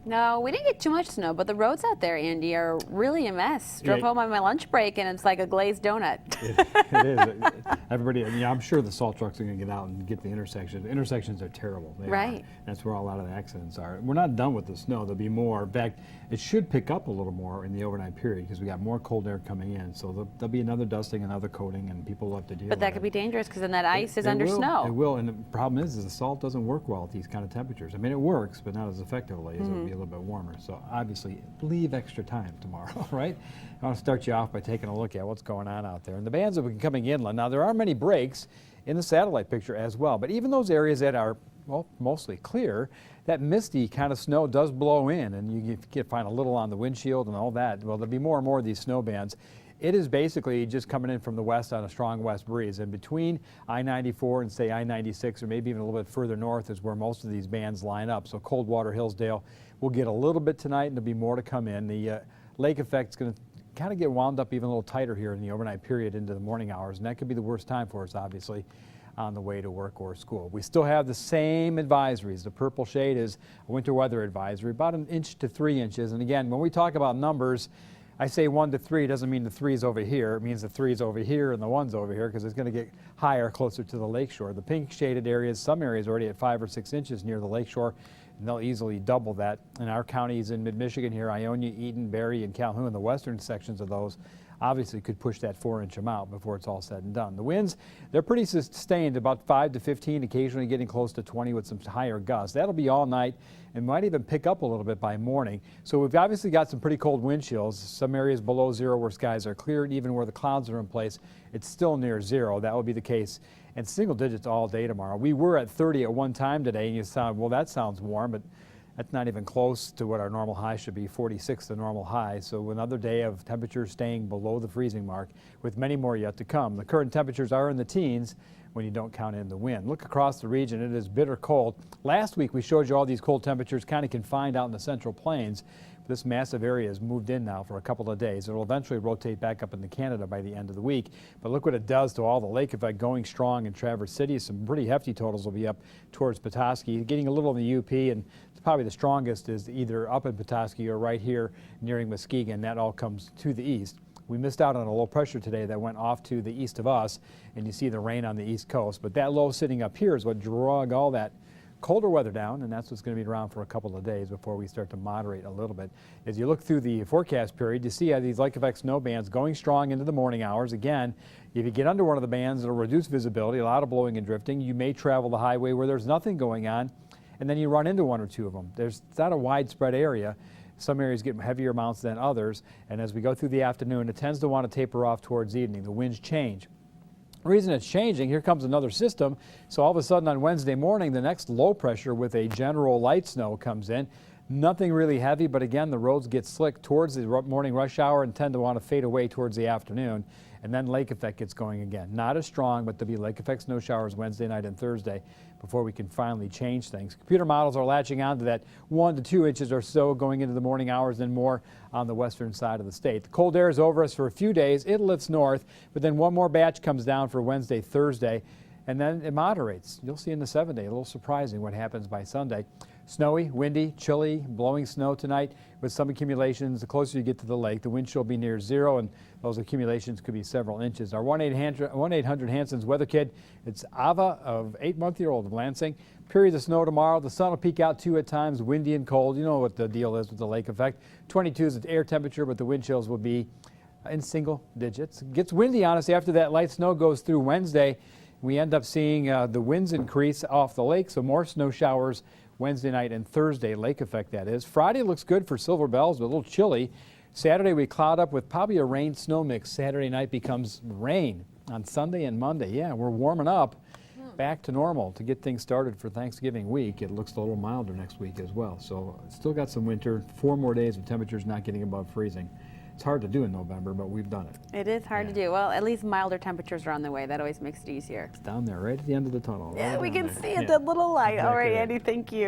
No, we didn't get too much snow, but the roads out there, Andy, are really a mess. Drove home on my lunch break, and it's like a glazed donut. It is. Everybody, I'm sure the salt trucks are going to get out and get the intersections. The intersections are terrible. They Right. are. That's where a lot of the accidents are. We're not done with the snow. There'll be more. In fact, it should pick up a little more in the overnight period because we got more cold air coming in. So there'll be another dusting, another coating, and people will have to deal with it. But that could be dangerous because then that ice is under It snow. It will, and the problem is the salt doesn't work well at these kind of temperatures. I mean, it works, but not as effectively as it would be a little bit warmer. So obviously, leave extra time tomorrow, right? I want to start you off by taking a look at what's going on out there. And the bands have been coming inland. Now, there are many breaks in the satellite picture as well, but even those areas that are, well, mostly clear, that misty kind of snow does blow in, and you can find a little on the windshield and all that. Well, there'll be more and more of these snow bands. It is basically just coming in from the west on a strong west breeze, and between I-94 and say I-96, or maybe even a little bit further north, is where most of these bands line up. So Coldwater, Hillsdale will get a little bit tonight, and there'll be more to come in. The lake effect is going to kind of get wound up even a little tighter here in the overnight period into the morning hours, and that could be the worst time for us, obviously, on the way to work or school. We still have the same advisories. The purple shade is a winter weather advisory, about 1 inch to 3 inches. And again, when we talk about numbers, I say 1 to 3 doesn't mean the 3 is over here. It means the 3 is over here and the 1's over here because it's going to get higher closer to the lakeshore. The pink shaded areas, some areas already at 5 or 6 inches near the lakeshore, and they'll easily double that. In our counties in mid-Michigan here, Ionia, Eaton, Barry, and Calhoun, the western sections of those obviously could push that 4-inch amount before it's all said and done. The winds, they're pretty sustained, about 5 to 15, occasionally getting close to 20 with some higher gusts. That'll be all night and might even pick up a little bit by morning. So we've obviously got some pretty cold wind chills. Some areas below zero where skies are clear, and even where the clouds are in place, it's still near zero. That will be the case. And single digits all day tomorrow. We were at 30 at one time today, and you sound, well, that sounds warm, but that's not even close to what our normal high should be, 46 the normal high. So another day of temperatures staying below the freezing mark with many more yet to come. The current temperatures are in the teens when you don't count in the wind. Look across the region, it is bitter cold. Last week we showed you all these cold temperatures kind of confined out in the central plains. This massive area has moved in now for a couple of days. It will eventually rotate back up into Canada by the end of the week. But look what it does to all the lake effect going strong in Traverse City. Some pretty hefty totals will be up towards Petoskey, getting a little in the UP, and probably the strongest is either up in Petoskey or right here nearing Muskegon. That all comes to the east. We missed out on a low pressure today that went off to the east of us, and you see the rain on the east coast. But that low sitting up here is what drug all that colder weather down, and that's what's going to be around for a couple of days before we start to moderate a little bit. As you look through the forecast period, you see how these lake effect snow bands going strong into the morning hours. Again, if you get under one of the bands, it'll reduce visibility, a lot of blowing and drifting. You may travel the highway where there's nothing going on, and then you run into one or two of them. It's not a widespread area. Some areas get heavier amounts than others, and as we go through the afternoon, it tends to want to taper off towards evening. The winds change. The reason it's changing, here comes another system. So all of a sudden on Wednesday morning, the next low pressure with a general light snow comes in. Nothing really heavy, but again, the roads get slick towards the morning rush hour and tend to want to fade away towards the afternoon. And then lake effect gets going again. Not as strong, but there'll be lake effect snow showers Wednesday night and Thursday before we can finally change things. Computer models are latching on to that 1 to 2 inches or so going into the morning hours and more on the western side of the state. The cold air is over us for a few days. It lifts north, but then one more batch comes down for Wednesday, Thursday, and then it moderates. You'll see in the 7-day, a little surprising what happens by Sunday. Snowy, windy, chilly, blowing snow tonight with some accumulations. The closer you get to the lake, the wind chill will be near zero, and those accumulations could be several inches. Our 1-800 Hanson's weather kit, it's Ava of 8-month-old of Lansing. Periods of snow tomorrow. The sun will peek out too at times, windy and cold. You know what the deal is with the lake effect. 22 is the air temperature, but the wind chills will be in single digits. It gets windy on us after that light snow goes through Wednesday. We end up seeing the winds increase off the lake, so more snow showers Wednesday night and Thursday, lake effect that is. Friday looks good for Silver Bells, but a little chilly. Saturday we cloud up with probably a rain-snow mix. Saturday night becomes rain on Sunday and Monday. Yeah, we're warming up back to normal to get things started for Thanksgiving week. It looks a little milder next week as well. So still got some winter, 4 more days of temperatures not getting above freezing. It's hard to do in November, but we've done it. It is hard to do. Well, at least milder temperatures are on the way. That always makes it easier. It's down there, right at the end of the tunnel. Yeah, right we can there. see it, that little light. All right, Exactly. Andy, thank you.